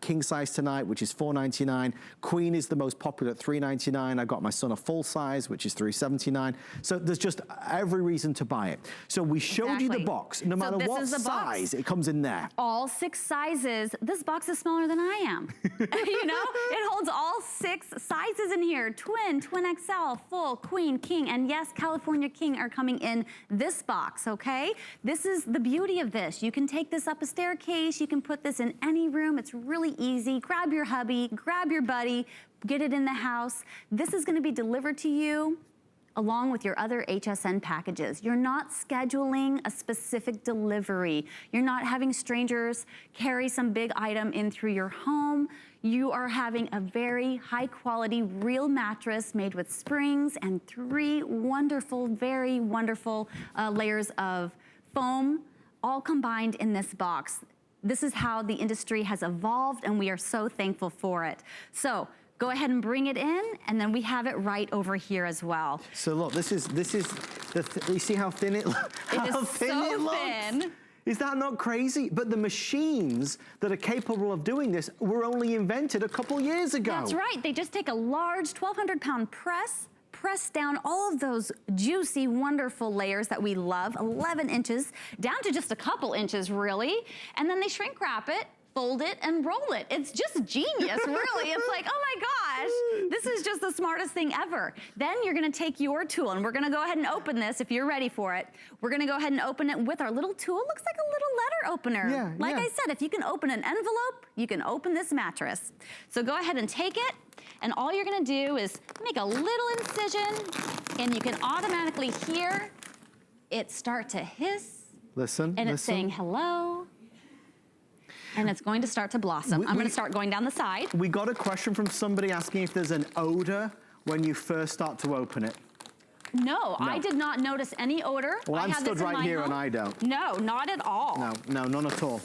king size tonight, which is $499. Queen is the most popular at $399. I got my son a full size, which is $379. So there's just every reason to buy it. So we showed you the box. No matter what size, it comes in there. All 6 sizes. This box is smaller than I am. You know, it holds all 6 sizes in here. Twin, Twin XL, full, queen, king, and yes, California King are coming in this box, okay? This is the beauty of this. You can take this up a staircase, you can put this in any room. It's really easy. Grab your hubby, grab your buddy, get it in the house. This is gonna be delivered to you along with your other HSN packages. You're not scheduling a specific delivery. You're not having strangers carry some big item in through your home. You are having a very high quality, real mattress made with springs and 3 wonderful, very wonderful layers of foam, all combined in this box. This is how the industry has evolved, and we are so thankful for it. So, go ahead and bring it in, and then we have it right over here as well. So look, this is you see how thin it looks? It is so thin. Is that not crazy? But the machines that are capable of doing this were only invented a couple years ago. That's right. They just take a large 1,200-pound press down all of those juicy, wonderful layers that we love, 11 inches, down to just a couple inches, really. And then they shrink wrap it, fold it, and roll it. It's just genius, really. It's like, oh my gosh, this is just the smartest thing ever. Then you're gonna take your tool, and we're gonna go ahead and open this if you're ready for it. We're gonna go ahead and open it with our little tool. It looks like a little letter opener. Yeah, like I said, if you can open an envelope, you can open this mattress. So go ahead and take it, and all you're gonna do is make a little incision, and you can automatically hear it start to hiss. Listen, and it's saying hello. And it's going to start to blossom. I'm going to start going down the side. We got a question from somebody asking if there's an odor when you first start to open it. No, I did not notice any odor. Well, I'm stood right here and I don't. No, not at all. No, none at all.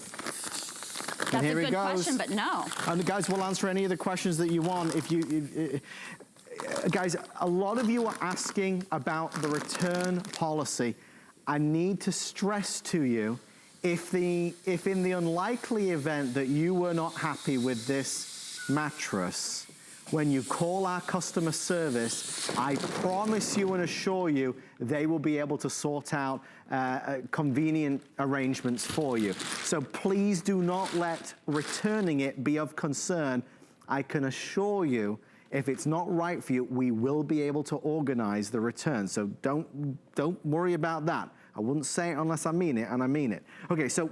That's a good question, but no. And guys, we'll answer any of the questions that you want. Guys, a lot of you are asking about the return policy. I need to stress to you, if in the unlikely event that you were not happy with this mattress, when you call our customer service, I promise you and assure you, they will be able to sort out convenient arrangements for you. So please do not let returning it be of concern. I can assure you, if it's not right for you, we will be able to organize the return. So don't worry about that. I wouldn't say it unless I mean it, and I mean it. Okay, so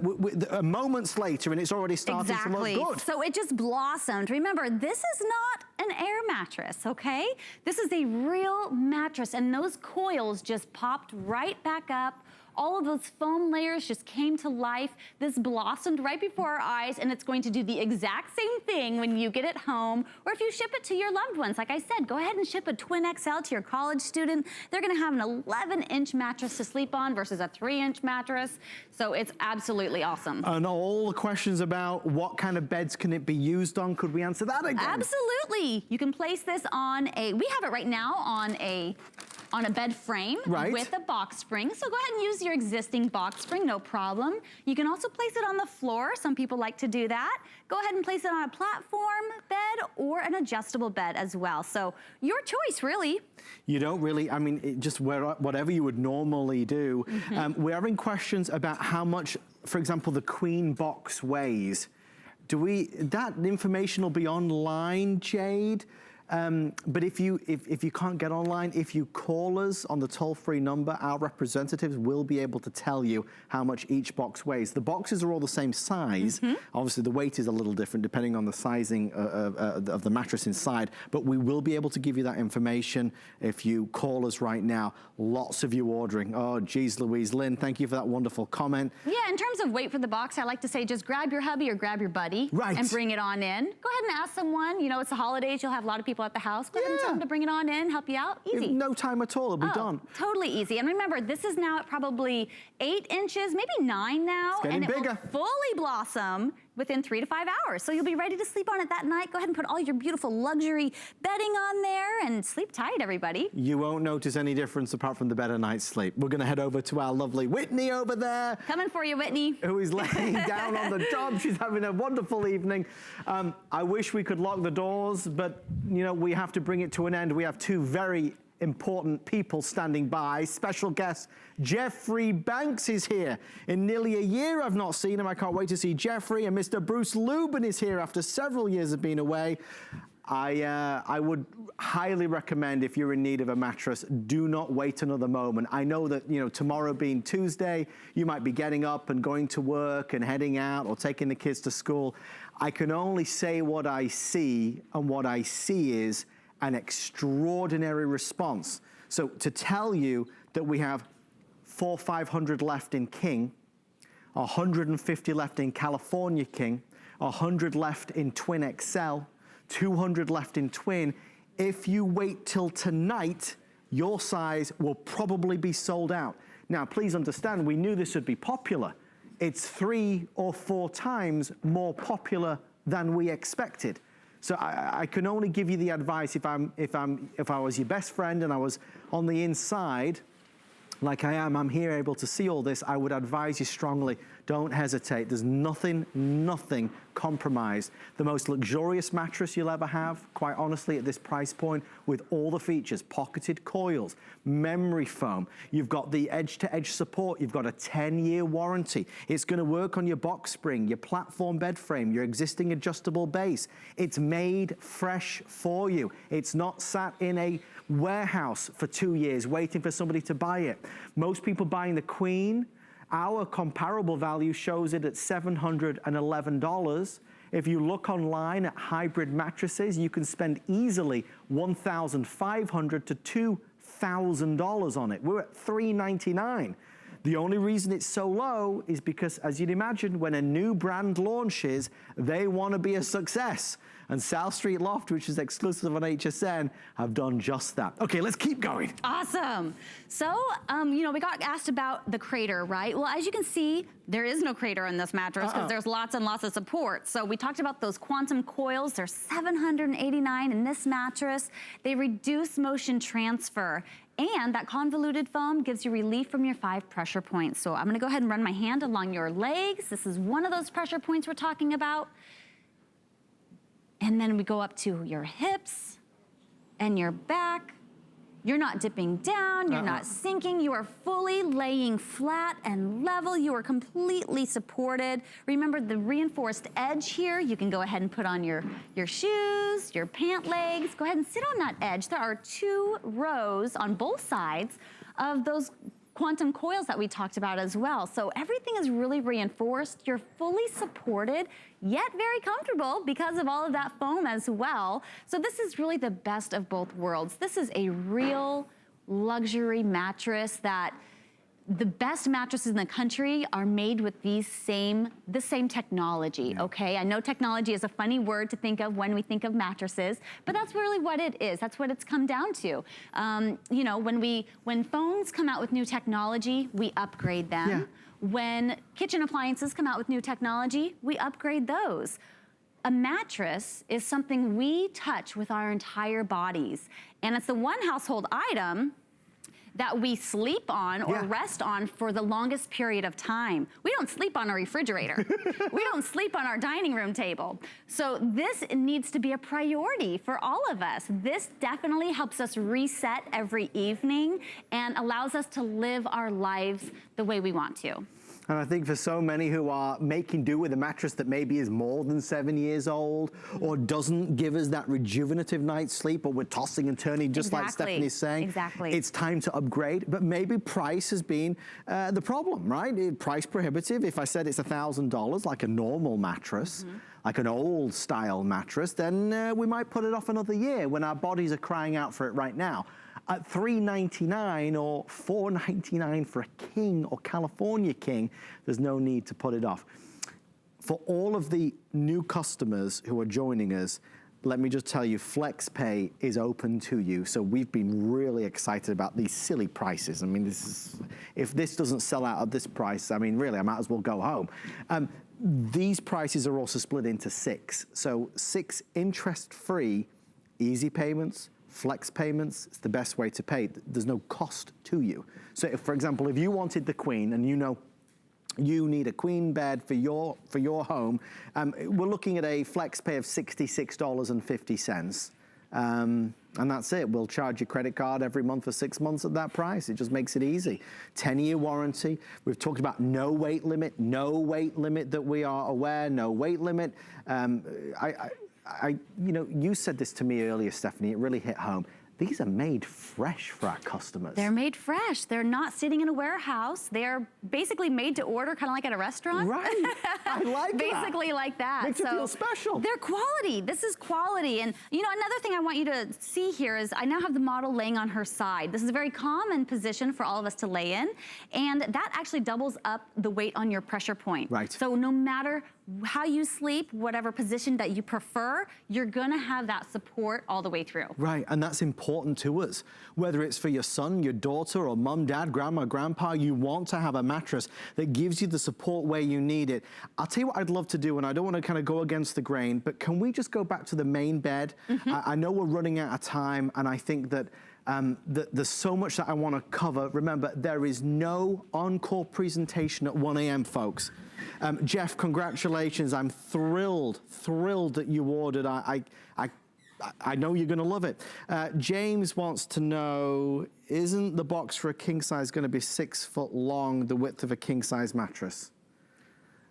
moments later, and it's already starting to look good. So it just blossomed. Remember, this is not an air mattress, okay? This is a real mattress, and those coils just popped right back up. All of those foam layers just came to life. This blossomed right before our eyes, and it's going to do the exact same thing when you get it home, or if you ship it to your loved ones. Like I said, go ahead and ship a Twin XL to your college student. They're gonna have an 11-inch mattress to sleep on versus a 3-inch mattress. So it's absolutely awesome. And all the questions about what kind of beds can it be used on, could we answer that again? Absolutely. You can place this on we have it right now on a bed frame with a box spring. So go ahead and use your existing box spring, no problem. You can also place it on the floor. Some people like to do that. Go ahead and place it on a platform bed or an adjustable bed as well. So your choice, really. You don't really, I mean, just whatever you would normally do. We're having questions about how much, for example, the queen box weighs. That information will be online, Jade? But if you can't get online, if you call us on the toll-free number, our representatives will be able to tell you how much each box weighs. The boxes are all the same size. Obviously, the weight is a little different depending on the sizing of the mattress inside, but we will be able to give you that information if you call us right now. Lots of you ordering. Oh, geez, Louise. Lynn, thank you for that wonderful comment. Yeah, in terms of weight for the box, I like to say just grab your hubby or grab your buddy and bring it on in. Go ahead and ask someone. You know, it's the holidays. You'll have a lot of people at the house. Go ahead and tell them to bring it on in, help you out. Easy. No time at all. It'll be done. Totally easy. And remember, this is now at probably 8 inches, maybe 9 now. It's getting bigger. It will fully blossom within 3 to 5 hours. So you'll be ready to sleep on it that night. Go ahead and put all your beautiful luxury bedding on there and sleep tight, everybody. You won't notice any difference apart from the better night's sleep. We're going to head over to our lovely Whitney over there. Coming for you, Whitney. Who is laying down on the job. She's having a wonderful evening. I wish we could lock the doors, but you know, we have to bring it to an end. We have two very important people standing by. Special guest Jeffrey Banks is here. In nearly a year I've not seen him. I can't wait to see Jeffrey. And Mr. Bruce Lubin is here after several years of being away. I would highly recommend, if you're in need of a mattress, do not wait another moment. I know that, you know, tomorrow being Tuesday, you might be getting up and going to work and heading out or taking the kids to school. I can only say what I see, and what I see is an extraordinary response. So to tell you that we have 500 left in King, 150 left in California King, 100 left in Twin XL, 200 left in Twin. If you wait till tonight, your size will probably be sold out. Now, please understand, we knew this would be popular. It's 3 or 4 times more popular than we expected. So I can only give you the advice if I was your best friend and I was on the inside, like I am, I'm here able to see all this, I would advise you strongly, don't hesitate. There's nothing compromised. The most luxurious mattress you'll ever have, quite honestly, at this price point, with all the features, pocketed coils, memory foam, you've got the edge-to-edge support, you've got a 10-year warranty. It's gonna work on your box spring, your platform bed frame, your existing adjustable base. It's made fresh for you. It's not sat in a warehouse for 2 years waiting for somebody to buy it. Most people buying the Queen, our comparable value shows it at $711. If you look online at hybrid mattresses, you can spend easily $1,500 to $2,000 on it. We're at $399. The only reason it's so low is because, as you'd imagine, when a new brand launches, they want to be a success. And South Street Loft, which is exclusive on HSN, have done just that. Okay, let's keep going. Awesome. So, you know, we got asked about the crater, right? Well, as you can see, there is no crater in this mattress because there's lots and lots of support. So we talked about those quantum coils. They're $789 in this mattress. They reduce motion transfer. And that convoluted foam gives you relief from your 5 pressure points. So I'm gonna go ahead and run my hand along your legs. This is one of those pressure points we're talking about. And then we go up to your hips and your back. You're not dipping down, you're not sinking, you are fully laying flat and level, you are completely supported. Remember the reinforced edge here, you can go ahead and put on your shoes, your pant legs, go ahead and sit on that edge. There are 2 rows on both sides of those quantum coils that we talked about as well. So everything is really reinforced. You're fully supported, yet very comfortable because of all of that foam as well. So this is really the best of both worlds. This is a real luxury mattress that the best mattresses in the country are made with the same technology, okay? I know technology is a funny word to think of when we think of mattresses, but that's really what it is. That's what it's come down to. You know, when phones come out with new technology, we upgrade them. Yeah. When kitchen appliances come out with new technology, we upgrade those. A mattress is something we touch with our entire bodies, and it's the one household item that we sleep on or rest on for the longest period of time. We don't sleep on a refrigerator. We don't sleep on our dining room table. So this needs to be a priority for all of us. This definitely helps us reset every evening and allows us to live our lives the way we want to. And I think for so many who are making do with a mattress that maybe is more than 7 years old or doesn't give us that rejuvenative night's sleep, or we're tossing and turning just like Stephanie's saying. It's time to upgrade, but maybe price has been the problem, right? Price prohibitive. If I said it's $1,000 like a normal mattress, like an old style mattress, then we might put it off another year when our bodies are crying out for it right now. At $399 or $499 for a king or California king, there's no need to put it off. For all of the new customers who are joining us, let me just tell you, FlexPay is open to you. So we've been really excited about these silly prices. I mean, if this doesn't sell out at this price, I mean, really, I might as well go home. These prices are also split into 6. So 6 interest-free, easy payments, flex payments. It's the best way to pay. There's no cost to you. So if, for example, if you wanted the queen and you know you need a queen bed for your home, we're looking at a flex pay of $66.50. And that's it. We'll charge your credit card every month for 6 months at that price. It just makes it easy. 10-year warranty. We've talked about no weight limit that we are aware, no weight limit. You know, you said this to me earlier, Stephanie, it really hit home. These are made fresh for our customers. They're made fresh. They're not sitting in a warehouse. They're basically made to order, kind of like at a restaurant. Right, I like that. Basically like that. Makes it feel special. They're quality. This is quality. And you know, another thing I want you to see here is I now have the model laying on her side. This is a very common position for all of us to lay in. And that actually doubles up the weight on your pressure point. Right. So no matter how you sleep, whatever position that you prefer, you're gonna have that support all the way through. Right, and that's important to us. Whether it's for your son, your daughter, or mom, dad, grandma, grandpa, you want to have a mattress that gives you the support where you need it. I'll tell you what I'd love to do, and I don't want to kind of go against the grain, but can we just go back to the main bed? I know we're running out of time, and I think that there's so much that I want to cover. Remember, there is no encore presentation at 1 a.m., folks. Jeff, congratulations. I'm thrilled that you ordered. I know you're gonna love it. James wants to know, isn't the box for a king size gonna be 6 foot long, the width of a king size mattress?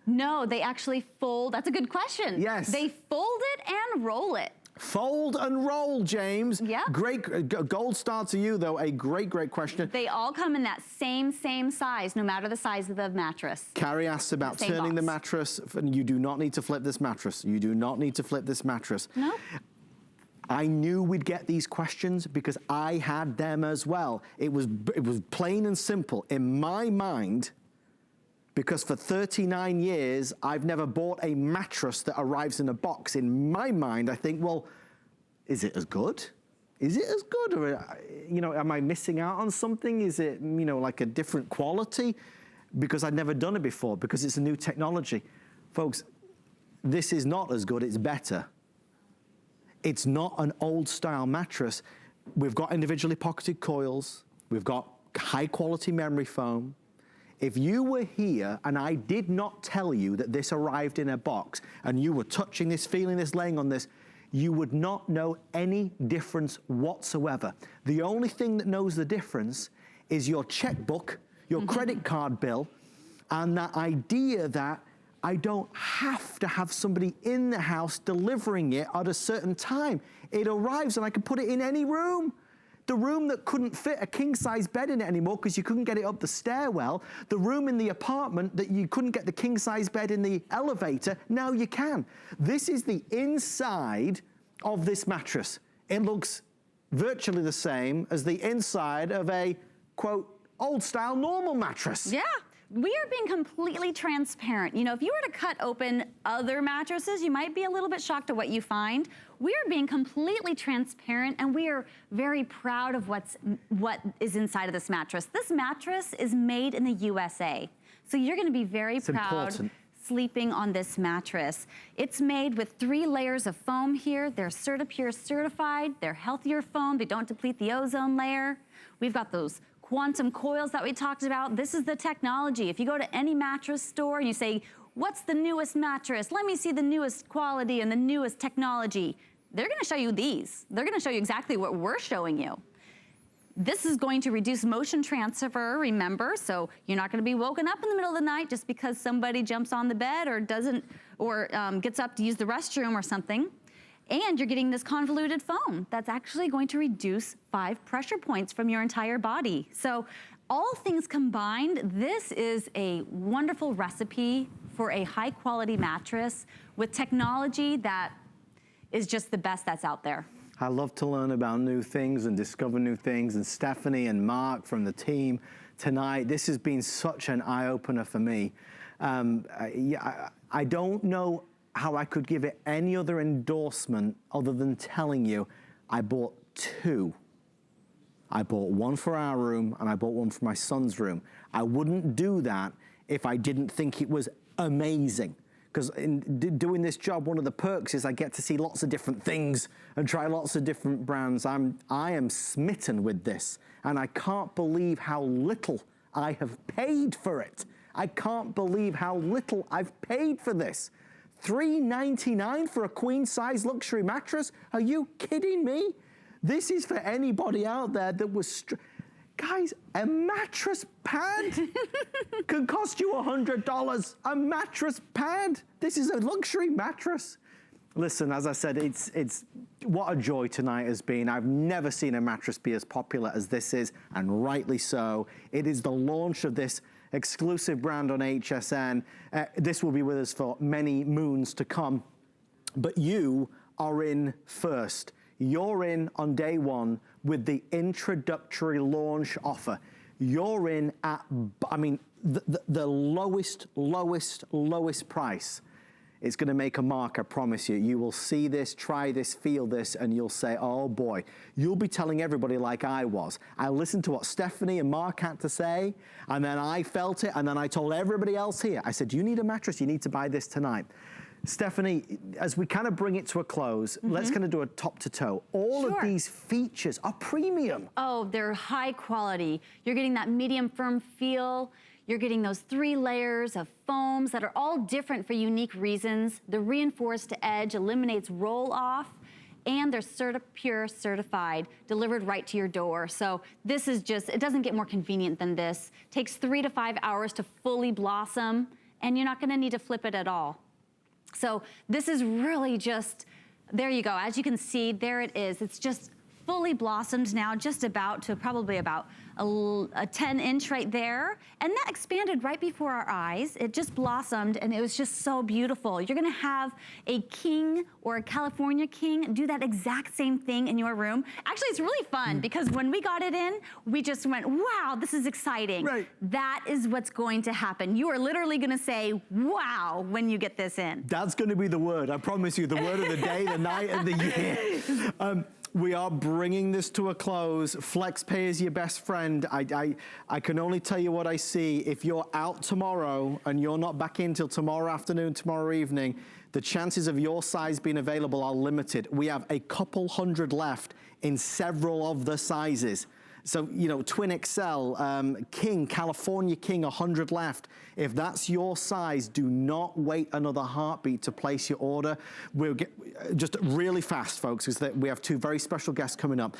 No, they actually fold. That's a good question. Yes. They fold it and roll it. Fold and roll, James. Yeah. Great, gold star to you though, a great question. They all come in that same size, no matter the size of the mattress. Carrie asked about turning the mattress, and you do not need to flip this mattress. You do not need to flip this mattress. No. I knew we'd get these questions because I had them as well. It was plain and simple in my mind, because for 39 years, I've never bought a mattress that arrives in a box. In my mind, I think, well, is it as good? Is it as good? Or, you know, am I missing out on something? Is it, you know, like a different quality? Because I'd never done it before, because it's a new technology. Folks, this is not as good, it's better. It's not an old style mattress. We've got individually pocketed coils. We've got high quality memory foam. If you were here and I did not tell you that this arrived in a box and you were touching this, feeling this, laying on this, you would not know any difference whatsoever. The only thing that knows the difference is your checkbook, your credit card bill, and that idea that I don't have to have somebody in the house delivering it at a certain time. It arrives and I can put it in any room. The room that couldn't fit a king-size bed in it anymore because you couldn't get it up the stairwell, the room in the apartment that you couldn't get the king-size bed in the elevator, now you can. This is the inside of this mattress. It looks virtually the same as the inside of a, quote, old-style normal mattress. Yeah. We are being completely transparent. You know, if you were to cut open other mattresses, you might be a little bit shocked at what you find. We are being completely transparent, and we are very proud of what is inside of this mattress. This mattress is made in the USA. So you're gonna be very proud sleeping on this mattress. It's made with 3 layers of foam here. They're CertaPure certified. They're healthier foam. They don't deplete the ozone layer. We've got those quantum coils that we talked about. This is the technology. If you go to any mattress store and you say, what's the newest mattress? Let me see the newest quality and the newest technology. They're gonna show you these. They're gonna show you exactly what we're showing you. This is going to reduce motion transfer, remember, so you're not gonna be woken up in the middle of the night just because somebody jumps on the bed or gets up to use the restroom or something. And you're getting this convoluted foam that's actually going to reduce 5 pressure points from your entire body. So all things combined, this is a wonderful recipe for a high quality mattress with technology that is just the best that's out there. I love to learn about new things and discover new things. And Stephanie and Mark from the team tonight, this has been such an eye-opener for me. I don't know how I could give it any other endorsement other than telling you I bought 2. I bought one for our room and I bought one for my son's room. I wouldn't do that if I didn't think it was amazing. Because in doing this job, one of the perks is I get to see lots of different things and try lots of different brands. I am smitten with this, and I can't believe how little I have paid for it. I can't believe how little I've paid for this. $3.99 for a queen size luxury mattress? Are you kidding me? This is for anybody out there that was, guys, a mattress pad can cost you $100. A mattress pad. This is a luxury mattress. Listen, as I said, it's what a joy tonight has been. I've never seen a mattress be as popular as this is, and rightly so. It is the launch of this exclusive brand on HSN. This will be with us for many moons to come, but you are in first. You're in on day one with the introductory launch offer. You're in at, I mean, the lowest price. It's gonna make a mark, I promise you. You will see this, try this, feel this, and you'll say, oh boy. You'll be telling everybody like I was. I listened to what Stephanie and Mark had to say, and then I felt it, and then I told everybody else here. I said, you need a mattress, you need to buy this tonight. Stephanie, as we kind of bring it to a close, let's kind of do a top to toe. All of these features are premium. Oh, they're high quality. You're getting that medium firm feel. You're getting those 3 layers of foams that are all different for unique reasons. The reinforced edge eliminates roll off, and they're CertiPure certified, delivered right to your door. So this is just, it doesn't get more convenient than this. Takes 3 to 5 hours to fully blossom, and you're not gonna need to flip it at all. So this is really just, there you go. As you can see, there it is. It's just fully blossomed now, just about to probably about a 10-inch right there. And that expanded right before our eyes. It just blossomed, and it was just so beautiful. You're gonna have a king or a California king do that exact same thing in your room. Actually, it's really fun because when we got it in, we just went, wow, this is exciting. Right. That is what's going to happen. You are literally gonna say, wow, when you get this in. That's gonna be the word, I promise you, the word of the day, the night, and the year. We are bringing this to a close. FlexPay is your best friend. I can only tell you what I see. If you're out tomorrow and you're not back in till tomorrow afternoon, tomorrow evening, the chances of your size being available are limited. We have a couple hundred left in several of the sizes. So, you know, Twin XL, King, California King, 100 left. If that's your size, do not wait another heartbeat to place your order. We'll get just really fast, folks, because we have 2 very special guests coming up.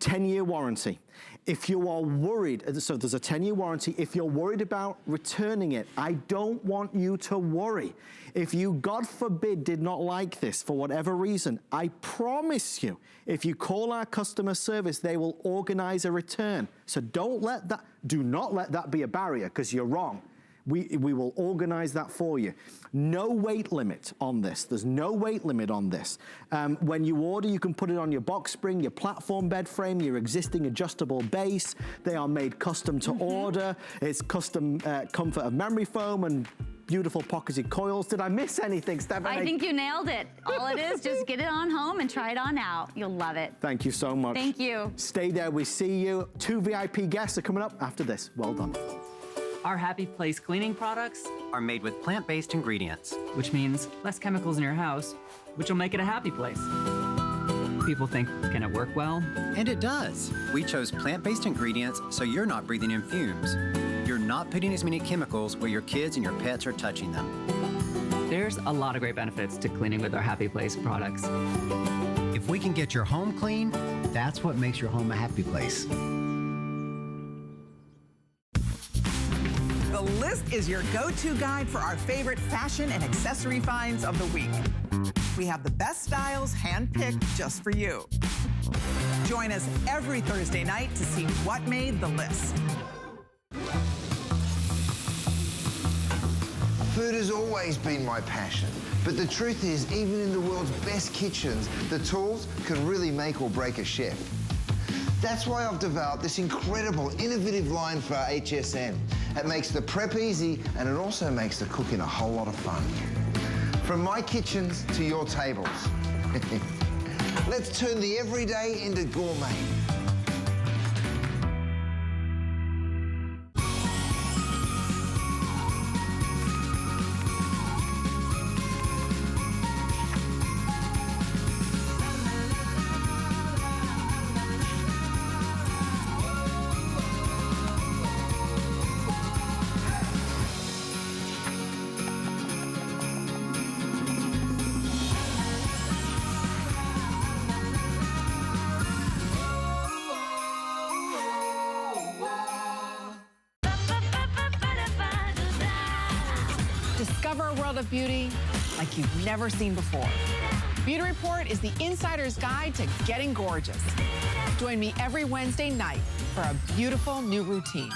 10-year warranty. If you are worried, so there's a 10-year warranty. If you're worried about returning it, I don't want you to worry. If you, God forbid, did not like this for whatever reason, I promise you, if you call our customer service, they will organize a return. So do not let that be a barrier, because you're wrong. We will organize that for you. No weight limit on this. There's no weight limit on this. When you order, you can put it on your box spring, your platform bed frame, your existing adjustable base. They are made custom to order. It's custom comfort of memory foam and beautiful pocketed coils. Did I miss anything, Stephanie? I think you nailed it. All it is, just get it on home and try it on out. You'll love it. Thank you so much. Thank you. Stay there, we see you. 2 VIP guests are coming up after this. Well done. Our Happy Place cleaning products are made with plant-based ingredients. which means less chemicals in your house, which will make it a happy place. People think, can it work well? And it does. We chose plant-based ingredients so you're not breathing in fumes. You're not putting as many chemicals where your kids and your pets are touching them. There's a lot of great benefits to cleaning with our Happy Place products. If we can get your home clean, that's what makes your home a happy place. The List is your go-to guide for our favorite fashion and accessory finds of the week. We have the best styles hand-picked just for you. Join us every Thursday night to see what made the list. Food has always been my passion, but the truth is, even in the world's best kitchens, the tools can really make or break a chef. That's why I've developed this incredible, innovative line for HSN. It makes the prep easy, and it also makes the cooking a whole lot of fun. From my kitchens to your tables. Let's turn the everyday into gourmet. Discover a world of beauty like you've never seen before. Beauty Report is the insider's guide to getting gorgeous. Join me every Wednesday night for a beautiful new routine.